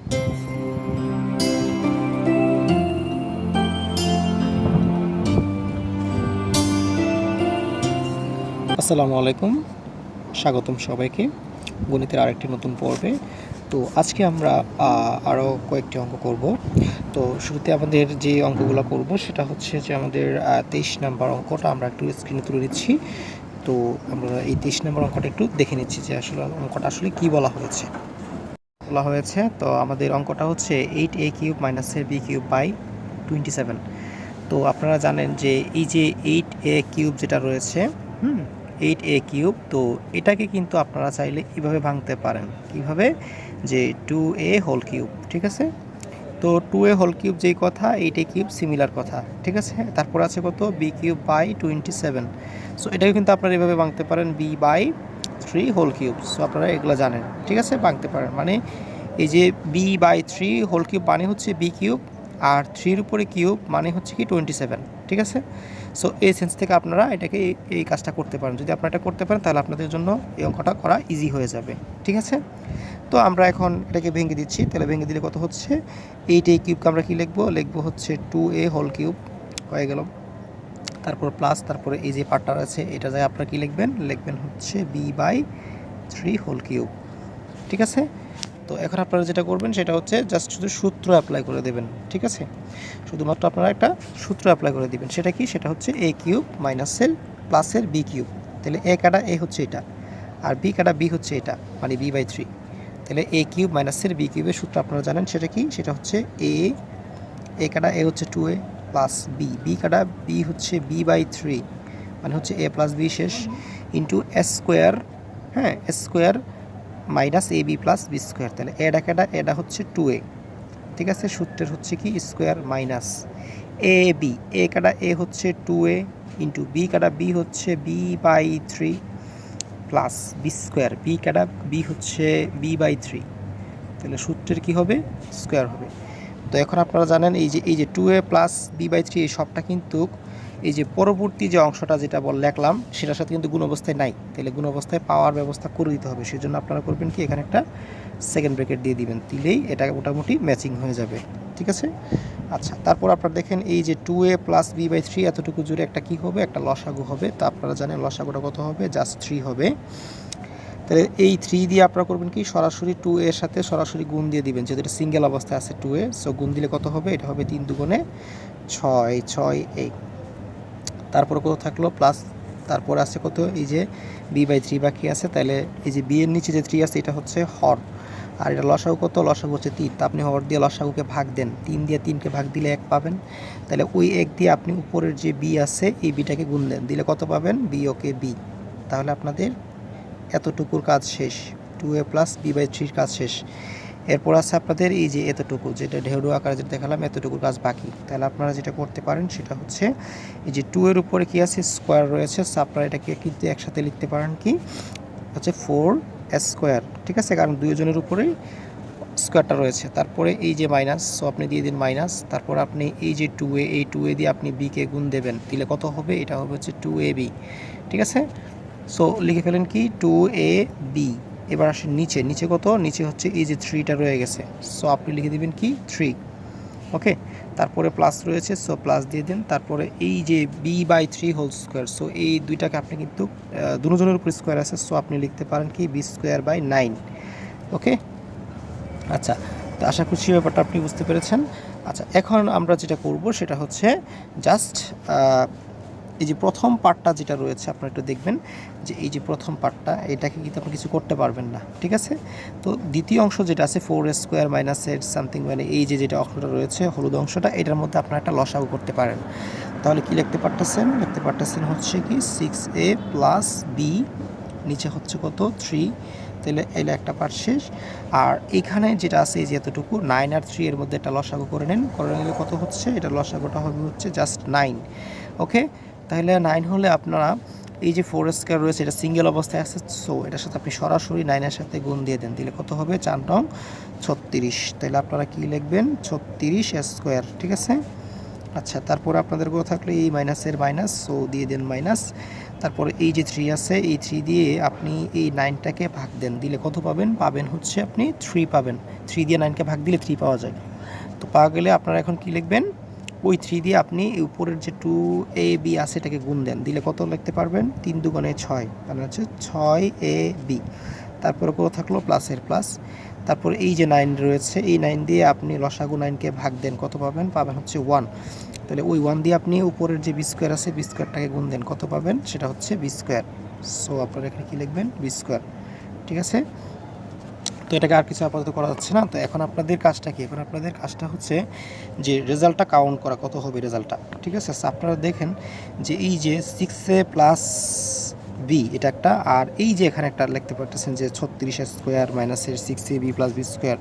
আসসালামু আলাইকুম, স্বাগতম সবাইকে গণিতের আরেকটি নতুন পর্বে। তো আজকে আমরা আরও কয়েকটি অঙ্ক করব। তো শুরুতে আমাদের যে অঙ্কগুলো করব সেটা হচ্ছে যে আমাদের 23 নম্বর অঙ্কটা আমরা একটু স্ক্রিনে তুলে দিচ্ছি। তো আমরা এই 23 নম্বর অঙ্কটা একটু দেখে নিচ্ছি যে আসলে অঙ্কটা আসলে কী বলা হয়েছে। তো আমাদের অঙ্কটা হচ্ছে 8a³ - b³ / 27। তো আপনারা জানেন যে এই যে 8a³ যেটা রয়েছে, 8a³, তো এটাকে কিন্তু আপনারা চাইলে এইভাবে ভাঙতে পারেন। কিভাবে? যে 2a³ ঠিক আছে। তো 2a³ যেই কথা, 8a³ সিমিলার কথা, ঠিক আছে। তারপর আছে কত? b³/27। সো এটাকে কিন্তু আপনারা এভাবে ভাঙতে পারেন b/3 সো আপনারা এগুলো জানেন, ঠিক আছে, ভাঙতে পারেন। মানে এই যে b/3 মানে হচ্ছে b³ আর 3-র উপরে কিউব মানে হচ্ছে কি 27, ঠিক আছে। সো এই সেন্স থেকে আপনারা এটাকে এই কাজটা করতে পারেন। যদি আপনারা এটা করতে পারেন তাহলে আপনাদের জন্য এই অঙ্কটা করা ইজি হয়ে যাবে, ঠিক আছে। তো আমরা এখন এটাকে ভেঙে দিচ্ছি। তাহলে ভেঙে দিলে কত হচ্ছে? 8a³ আমরা কি লিখবো হচ্ছে 2a³ হয়ে গেল। তারপর প্লাস, তারপরে এই যে পার্টটা আছে এটা যায় আপনারা কি লিখবেন হচ্ছে b/3, ঠিক আছে। তো এখন আপনারা যেটা করবেন সেটা হচ্ছে জাস্ট শুধু সূত্র অ্যাপ্লাই করে দেবেন, ঠিক আছে। শুধুমাত্র আপনারা একটা সূত্র অ্যাপ্লাই করে দিবেন। সেটা কি? সেটা হচ্ছে a³ - প্লাসের b³। তাহলে a কাটা a হচ্ছে এটা, আর b কাটা b হচ্ছে এটা, মানে b/3। তাহলে a³ - b³ সূত্র আপনারা জানেন সেটা কি? সেটা হচ্ছে a কাটা a হচ্ছে 2a প্লাস b কাটা b হচ্ছে b/3, মানে হচ্ছে a প্লাস b শেষ, ইন্টু স্কোয়ার, হ্যাঁ, square minus ab plus b square. তাহলে এটা কাটা এটা হচ্ছে 2a, ঠিক আছে। সূত্রের হচ্ছে কি? স্কোয়ার মাইনাস ab, a কাটা a হচ্ছে 2a ইন্টু b কাটা b হচ্ছে b/3 plus b square, b কাটা b হচ্ছে b/3। তাহলে সূত্রের কি হবে? স্কোয়ার হবে। তো এখন আপনারা জানেন এই যে 2a প্লাস b/3 এই সবটা কিন্তু এই যে পরবর্তী যে অংশটা যেটা লিখলাম সেটার সাথে কিন্তু গুণ অবস্থায় নাই। তাহলে গুণ অবস্থায় পাওয়ার ব্যবস্থা করে দিতে হবে। সেজন্য আপনারা করবেন কি? এখানে একটা সেকেন্ড ব্র্যাকেট দিয়ে দিবেন, দিলেই এটা মোটামুটি ম্যাচিং হয়ে যাবে, ঠিক আছে। আচ্ছা, তারপর আপনারা দেখেন এই যে 2a প্লাস b/3 এতটুকু জুড়ে একটা কি হবে? একটা লসাগু হবে। তো আপনারা জানেন লসাগুটা কত হবে? জাস্ট 3 হবে। তাহলে এই 3 দিয়ে আপনারা করবেন কি? সরাসরি 2a এর সাথে সরাসরি গুণ দিয়ে দিবেন, যেহেতু এটা সিঙ্গেল অবস্থায় আছে 2a। সো গুণ দিলে কত হবে? এটা হবে 3 দুগুণে 6, 6a। তারপরে কত থাকলো? প্লাস, তারপরে আছে কত? এই যে b/3 বাকি আছে। তাহলে এই যে b এর নিচে যে 3 আছে এটা হচ্ছে হর, আর এটা লসাগু কত? লসাগু হচ্ছে 3। তা আপনি হর দিয়ে লসাগুকে ভাগ দেন, 3 দিয়ে 3কে ভাগ দিলে 1 পাবেন। তাহলে ওই 1 দিয়ে আপনি উপরের যে b আছে এই বিটাকে গুণ দেন, দিলে কত পাবেন? b, ওকে b। তাহলে আপনাদের এতটুকুর কাজ শেষ, 2a প্লাস b/3 কাজ শেষ। এরপর আছে আপনাদের এই যে এতটুকু, যেটা ঢেউড়ু আকারে যেটা দেখালাম, এতটুকুর কাজ বাকি। তাহলে আপনারা যেটা করতে পারেন সেটা হচ্ছে এই যে 2 এর উপরে কি আছে? স্কোয়ার রয়েছে। সো আপনারা এটাকে কিন্তু একসাথে লিখতে পারেন কি হচ্ছে 4 স্কোয়ার, ঠিক আছে, কারণ দুইজনের উপরেই স্কোয়ারটা রয়েছে। তারপরে এই যে মাইনাস, সো আপনি দিয়ে দিন মাইনাস। তারপর আপনি এই যে 2a, এই 2a দিয়ে আপনি bকে গুণ দেবেন, দিলে কত হবে? এটা হবে হচ্ছে 2ab, ঠিক আছে। সো লিখে ফেলেন কি? 2ab। এবার আসেন নিচে, নিচে কত? নিচে হচ্ছে এই যে 3টা রয়ে গেছে, সো আপনি লিখে দিবেন কি? 3, ওকে। তারপরে প্লাস রয়েছে, সো প্লাস দিয়ে দিন। তারপরে এই যে b/3 হোল স্কোয়ার, সো এই দুইটাকে আপনি কিন্তু দুজনের উপর স্কোয়ার আছে, সো আপনি লিখতে পারেন কি? b²/9, ওকে। আচ্ছা, তো আশা করছি ব্যাপারটা আপনি বুঝতে পেরেছেন। আচ্ছা, এখন আমরা যেটা করব সেটা হচ্ছে জাস্ট এই যে প্রথম পার্টটা যেটা রয়েছে আপনারা একটু দেখবেন যে এই যে প্রথম পার্টটা, এটাকে কিন্তু আপনি কিছু করতে পারবেন না, ঠিক আছে। তো দ্বিতীয় অংশ যেটা আছে 4² মাইনাস এর সামথিং, মানে এই যে যেটা অংশটা রয়েছে হলুদ অংশটা, এটার মধ্যে আপনারা একটা লসাগু করতে পারেন। তাহলে কি লিখতে পারতেছেন? লিখতে পারতেছেন হচ্ছে কি 6a প্লাস b, নিচে হচ্ছে কত? 3। তাহলে এলে একটা পার্ট শেষ। আর এইখানে যেটা আছে এই যে এতটুকু 9 আর 3 এর মধ্যে একটা লসাগু করে নেন, করে নিলে কত হচ্ছে? এটা লসাগুটা হবে হচ্ছে জাস্ট 9, ওকে। তাহলে 9 হলে আপনারা এই যে 4² রয়েছে এটা সিঙ্গেল অবস্থায় আছে, সো এটার সাথে আপনি সরাসরি 9-এর সাথে গুণ দিয়ে দেন, দিলে কত হবে? 4 নং 36। তাহলে আপনারা কি লিখবেন? 36², ঠিক আছে। আচ্ছা, তারপরে আপনাদের কথা থাকলে এই মাইনাসের মাইনাস, সো দিয়ে দেন মাইনাস। তারপরে এই যে 3 আছে, এই 3 দিয়ে আপনি এই 9টাকে ভাগ দেন, দিলে কত পাবেন? পাবেন হচ্ছে আপনি 3 পাবেন। 3 দিয়ে 9কে ভাগ দিলে 3 পাওয়া যায়। তো পাওয়া গেলে আপনারা এখন কি লিখবেন? ওই 3 দিয়ে আপনি উপরের যে 2ab আছে এটাকে গুণ দেন, দিলে কত লিখতে পারবেন? 3 দুগুণে 6, মানে হচ্ছে 6ab। তারপরে কত থাকলো? প্লাসের প্লাস। তারপরে এই যে 9 রয়েছে, এই 9 দিয়ে আপনি লসাগু 9কে ভাগ দেন, কত পাবেন? পাবেন হচ্ছে 1। তাহলে ওই 1 দিয়ে আপনি উপরের যে বি স্কোয়ার আছে, বি স্কোয়ারটাকে গুণ দেন, কত পাবেন? সেটা হচ্ছে বি স্কোয়ার। সো আপনারা এখানে কী লিখবেন? B square. ঠিক আছে, তো এটাকে আর কিছু আপাতত করা যাচ্ছে না। তো এখন আপনাদের কাজটা কি? এখন আপনাদের কাজটা হচ্ছে যে রেজাল্টটা কাউন্ট করা, কত হবে রেজাল্টটা। ঠিক আছে, আপনারা দেখেন যে এই যে 6a প্লাস বি এটা একটা, আর এই যে এখানে একটা লিখতে পারতেছেন যে 36 স্কোয়ার মাইনাসের 6ab plus B square.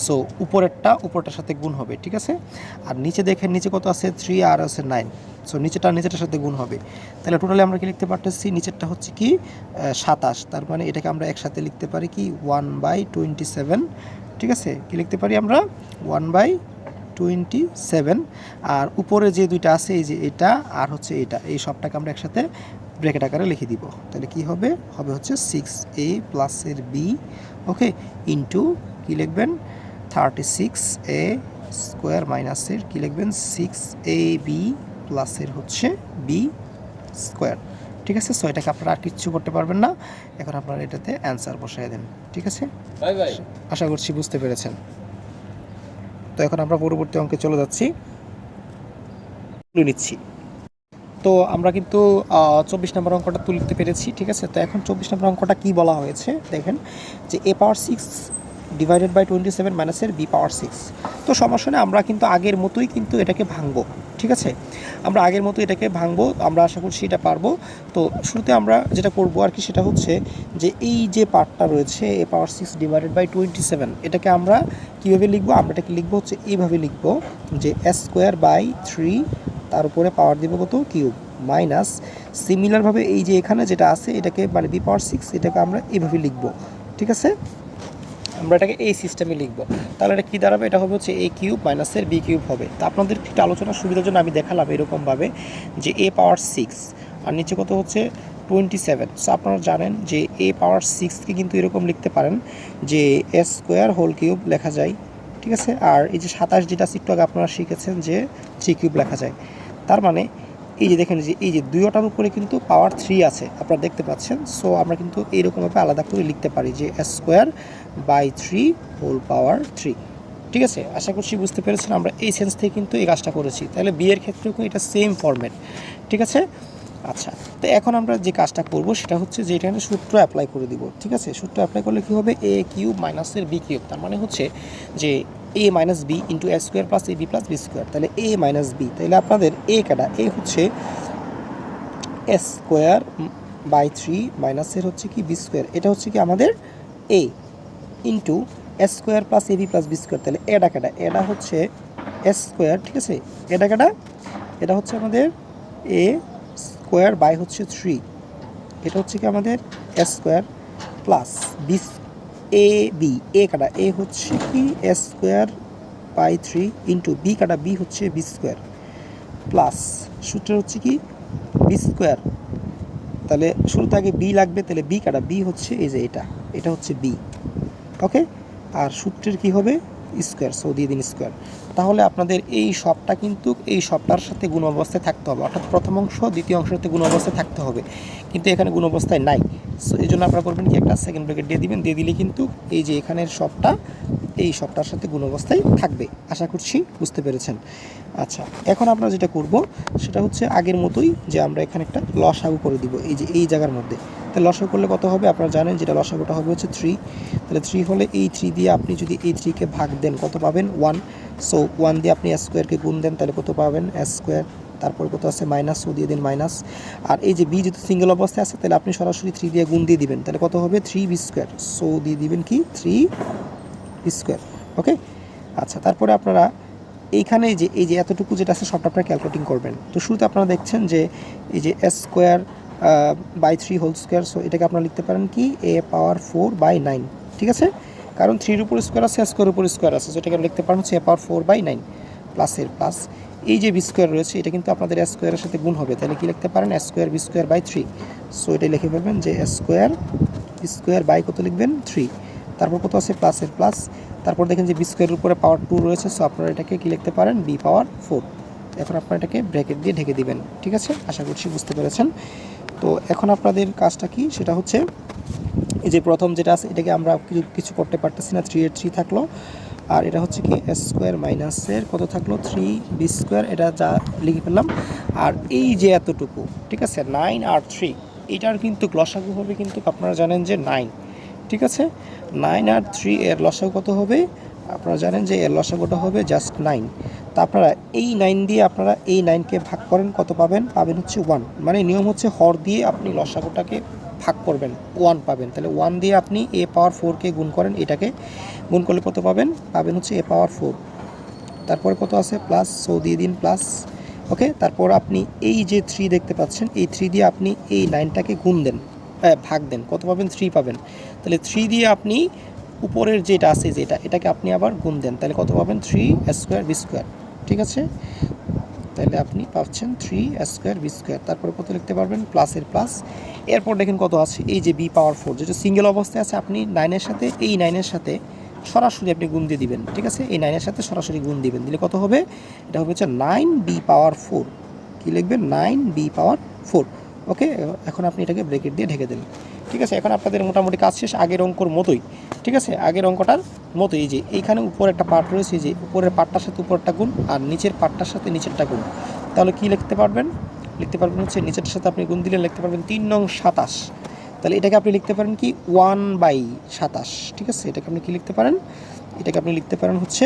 So উপরটার সাথে গুণ হবে। ঠিক আছে, আর নিচে দেখেন, নিচে কত আছে? 3 আর আছে 9। সো নিচেটার সাথে গুণ হবে। তাহলে টোটালি আমরা কি লিখতে পারতেছি? নিচেরটা হচ্ছে কি 27, তার মানে এটাকে আমরা একসাথে লিখতে পারি কি 1/27। ঠিক আছে, কি লিখতে পারি আমরা? 1/27। আর উপরে যে দুইটা আছে, এই যে এটা আর হচ্ছে এটা, এই সবটাকে আমরা একসাথে ব্র্যাকেট আকারে লিখে দিব। তাহলে কি হবে? হবে হচ্ছে 6a প্লাসের বি, ওকে, ইন্টু কী লিখবেন? 36a স্কোয়ার মাইনাসের কী লিখবেন? 6ab প্লাসের হচ্ছে বি স্কোয়ার। ঠিক আছে, সো এটাকে আপনারা আর কিচ্ছু করতে পারবেন না। এখন আপনারা এটাতে অ্যান্সার বসায় দেন। ঠিক আছে, আশা করছি বুঝতে পেরেছেন। তো এখন আমরা পরবর্তী অঙ্কে চলে যাচ্ছি, নিচ্ছি। তো আমরা কিন্তু 24 নম্বর অঙ্কটা তুলতে পেরেছি। ঠিক আছে, তো এখন 24 নম্বর অঙ্কটা কী বলা হয়েছে দেখেন, যে a পাওয়ার 6 ডিভাইডেড বাই 27 মাইনাসের বি পাওয়ার 6। তো সমস্যা নেই, আমরা কিন্তু আগের মতোই কিন্তু এটাকে ভাঙবো। ঠিক আছে, আমরা আগের মতো এটাকে ভাঙবো, আমরা আশা করছি এটা পারবো। তো শুরুতে আমরা যেটা করবো আর কি, সেটা হচ্ছে যে এই যে পার্টটা রয়েছে a পাওয়ার 6 ডিভাইডেড বাই 27, এটাকে আমরা কীভাবে লিখবো? আমরা এটাকে লিখবো হচ্ছে এইভাবে লিখবো, যে s স্কোয়ার বাই 3, তার উপরে পাওয়ার দিব কত? কিউব, মাইনাস সিমিলারভাবে এই যে এখানে যেটা আছে এটাকে মানে বি পাওয়ার 6, এটাকে আমরা এইভাবে লিখবো। ঠিক আছে, আমরা এটাকে এই সিস্টেমে লিখবো। তাহলে এটা কী দাঁড়াবে? এটা হবে হচ্ছে a কিউব মাইনাসের বি কিউব হবে। তা আপনাদের একটু আলোচনার সুবিধার জন্য আমি দেখালাম এরকমভাবে, যে a পাওয়ার 6 আর নিচে কত হচ্ছে 27। সো আপনারা জানেন যে a পাওয়ার 6কে কিন্তু এরকম লিখতে পারেন যে s স্কোয়ার হোল কিউব লেখা যায়। ঠিক আছে, আর এই যে 27 যেটা একটু আগে আপনারা শিখেছেন যে 3 কিউব লেখা যায়। তার মানে এই যে দেখেন যে এই যে দুইটার উপরে কিন্তু পাওয়ার 3 আছে, আপনারা দেখতে পাচ্ছেন। সো আমরা কিন্তু এইরকমভাবে আলাদা করে লিখতে পারি যে s square by 3 whole power 3। ঠিক আছে, আশা করছি বুঝতে পেরেছেন। আমরা এই সেন্স থেকে কিন্তু এই কাজটা করেছি। তাহলে বি এর ক্ষেত্রেও এটা সেম ফরম্যাট। ঠিক আছে, আচ্ছা, তো এখন আমরা যে কাজটা করব সেটা হচ্ছে যে এখানে সূত্র অ্যাপ্লাই করে দিব। ঠিক আছে, সূত্র অ্যাপ্লাই করলে কী হবে? a কিউব মাইনাসের বি কিউব, তার মানে হচ্ছে যে a minus b into s square plus ab plus B square. তাহলে a মাইনাস বি, তাহলে আপনাদের a কাটা a হচ্ছে s স্কোয়ার বাই 3 মাইনাসের হচ্ছে কি বি স্কোয়ার, এটা হচ্ছে কি আমাদের a into s square plus ab plus B square. তাহলে এটা কাটা, এটা হচ্ছে s স্কোয়ার। ঠিক আছে, এটা কাটা, এটা হচ্ছে আমাদের a স্কোয়ার বাই হচ্ছে 3, এটা হচ্ছে কি আমাদের s square plus b a b, a কাটা এ হচ্ছে কি s square by 3 into b কাটা বি হচ্ছে বি স্কোয়ার প্লাস সূত্র হচ্ছে কি বি স্কোয়ার। তাহলে শুরুতে আগে বি লাগবে, তাহলে বি কাটা বি হচ্ছে এই যে এটা হচ্ছে বি, ওকে। আর সূত্রের কি হবে? স্কোয়ার, সো দিয়ে দিন স্কোয়ার। তাহলে আপনাদের এই সবটা কিন্তু এই সবটার সাথে গুণ অবস্থায় থাকতে হবে, অর্থাৎ প্রথম অংশ দ্বিতীয় অংশের সাথে গুণ অবস্থায় থাকতে হবে, কিন্তু এখানে গুণ অবস্থায় নাই। সো এই জন্য আপনারা করবেন কি, একটা সেকেন্ড ব্র্যাকেট দিয়ে দিবেন, দিয়ে দিলে কিন্তু এই যে এখানের সবটা এই সবটার সাথে গুণ অবস্থায় থাকবে। আশা করছি বুঝতে পেরেছেন। আচ্ছা, এখন আমরা যেটা করব সেটা হচ্ছে আগের মতোই, যে আমরা এখানে একটা লসাগু করে দিব এই যে এই জায়গার মধ্যে। তাহলে লসাগু করলে কত হবে? আপনারা জানেন যেটা লসাগুটা হবে হচ্ছে 3। তাহলে 3 হলে এই 3 দিয়ে আপনি যদি এই 3কে ভাগ দেন কত পাবেন? 1। সো 1 দিয়ে আপনি s স্কোয়ারকে গুণ দেন, তাহলে কত পাবেন? s square. তারপর কত আছে? মাইনাস, ও দিয়ে দিন মাইনাস। আর এই যে বি যদি সিঙ্গেল অবস্থায় আছে তাহলে আপনি সরাসরি 3 দিয়ে গুণ দিয়ে দিবেন, তাহলে কত হবে? 3b square. সো দিয়ে দিবেন কি 3b স্কোয়ার, ওকে। আচ্ছা, তারপরে আপনারা এইখানে এই যে এতটুকু যেটা আছে সবটা আপনারা ক্যালকুলেটিং করবেন। তো শুরুতে আপনারা দেখছেন যে এই যে s square by 3 whole square, so এটাকে আপনারা লিখতে পারেন কি a পাওয়ার 4/9। ঠিক আছে, কারণ 3-র উপর স্কোয়ার আছে, স্কোয়ার উপর স্কোয়ার আছে, সো এটাকে লিখতে পারেন হচ্ছে a পাওয়ার 4/9, প্লাসের প্লাস, এই যে বি স্কোয়ার রয়েছে এটা কিন্তু আপনাদের এ স্কোয়ারের সাথে গুণ হবে, তাহলে কি লিখতে পারেন, A square B square by 3। So এটা লিখে ফেলবেন যে A square B square by কত লিখবেন 3, তারপর কত আছে প্লাসের প্লাস, তারপর দেখেন যে বি স্কোয়ারের উপরে পাওয়ার 2 রয়েছে, সো আপনারা এটাকে কি লিখতে পারেন বি পাওয়ার 4। এখন আপনারা এটাকে ব্র্যাকেট দিয়ে ঢেকে দিবেন, ঠিক আছে, আশা করছি বুঝতে পেরেছেন। তো এখন আপনাদের কাজটা কি, সেটা হচ্ছে এই যে প্রথম যেটা আছে এটাকে আমরা কিছু করতে পারতেছি না, 3 এর 3 থাকলো, আর এটা হচ্ছে কি এ স্কোয়ার মাইনাসের কত থাকলো 3 বি স্কোয়ার, এটা যা লিখে ফেললাম। আর এই যে এতটুকু, ঠিক আছে, 9 আর 3, এটার কিন্তু লসাগু হবে কিন্তু আপনারা জানেন যে 9, ঠিক আছে, 9 আর 3 এর লসাগু কত হবে, আপনারা জানেন যে এর লসাগুটা হবে জাস্ট 9। তা আপনারা এই 9 দিয়ে আপনারা এই 9কে ভাগ করেন, কত পাবেন, পাবেন হচ্ছে 1, মানে নিয়ম হচ্ছে হর দিয়ে আপনি লসাগুটাকে ভাগ করবেন, 1 পাবেন। তাহলে 1 দিয়ে আপনি এ পাওয়ার 4কে গুণ করেন, এটাকে গুণ করলে কত পাবেন, পাবেন হচ্ছে এ পাওয়ার 4, তারপরে কত আছে প্লাস, সো দিয়ে দিন প্লাস, ওকে। তারপর আপনি এই যে 3 দেখতে পাচ্ছেন, এই 3 দিয়ে আপনি এই 9টাকে গুণ দেন, ভাগ দেন, কত পাবেন 3 পাবেন। তাহলে 3 দিয়ে আপনি উপরের যেটা আছে যেটা, এটাকে আপনি আবার গুণ দেন, তাহলে কত পাবেন 3 স্কোয়ার বি স্কোয়ার, ঠিক আছে। তাহলে আপনি পাচ্ছেন 3 স্কোয়ার বি স্কোয়ার, তারপরে কত লিখতে পারবেন প্লাসের প্লাস, এরপর দেখেন কত আছে এই যে বি পাওয়ার 4, যেটা সিঙ্গেল অবস্থায় আছে, আপনি 9-এর সাথে এই 9-এর সাথে সরাসরি আপনি গুণ দিয়ে দিবেন, ঠিক আছে, এই 9-এর সাথে সরাসরি গুণ দিবেন, দিলে কত হবে, এটা হবে হচ্ছে 9 বি পাওয়ার 4, কী লিখবেন 9 বি পাওয়ার 4, ওকে। এখন আপনি এটাকে ব্রেকেট দিয়ে ঢেকে দেন, ঠিক আছে। এখন আপনাদের মোটামুটি কাজ শেষ, আগের অঙ্কর মতোই, ঠিক আছে, আগের অঙ্কটার মতো। এই যে এইখানে উপরে একটা পার্ট রয়েছে, যে উপরের পার্টটার সাথে উপরটা গুণ আর নিচের পার্টটার সাথে নিচেরটা গুণ, তাহলে কি লিখতে পারবেন, লিখতে পারবেন হচ্ছে নিচেরটার সাথে আপনি গুণ দিলে লিখতে পারবেন 3 নং 27, তাহলে এটাকে আপনি লিখতে পারেন কি 1/27, ঠিক আছে। এটাকে আপনি কি লিখতে পারেন, এটাকে আপনি লিখতে পারেন হচ্ছে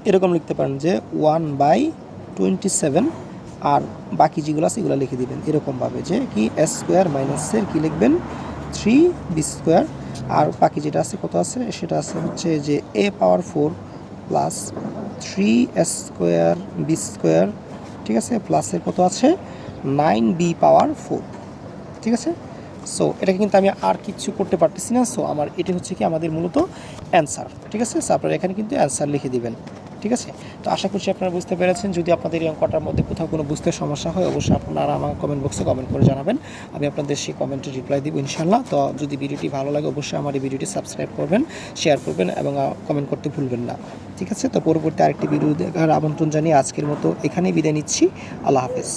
এরকম লিখতে পারেন যে 1/27, আর বাকি যেগুলো আছে এগুলো লিখে দিবেন এরকমভাবে যে কি এ স্কোয়ার মাইনাসের কি লিখবেন 3 বি স্কোয়ার, আর বাকি যেটা আছে কত আছে, সেটা আছে হচ্ছে যে এ পাওয়ার 4 প্লাস 3 স্কোয়ার বি স্কোয়ার, ঠিক আছে, প্লাসের কত আছে 9 বি পাওয়ার 4, ঠিক আছে। সো এটাকে কিন্তু আমি আর কিছু করতে পারতেছি না, সো আমার এটা হচ্ছে কি আমাদের মূলত অ্যান্সার, ঠিক আছে। সো আপনারা এখানে কিন্তু অ্যান্সার লিখে দিবেন, ঠিক আছে। তো আশা করছি আপনারা বুঝতে পেরেছেন। যদি আপনাদের এই অঙ্কটার মধ্যে কোথাও কোনো বুঝতে সমস্যা হয়, অবশ্যই আপনারা আমার কমেন্ট বক্সে কমেন্ট করে জানাবেন, আমি আপনাদের সেই কমেন্টে রিপ্লাই দিব ইনশাআল্লাহ। তো যদি ভিডিওটি ভালো লাগে অবশ্যই আমার এই ভিডিওটি সাবস্ক্রাইব করবেন, শেয়ার করবেন এবং কমেন্ট করতে ভুলবেন না, ঠিক আছে। তো পরবর্তী আরেকটি ভিডিও দেখার আমন্ত্রণ জানিয়ে আজকের মতো এখানেই বিদায় নিচ্ছি, আল্লাহ হাফেজ।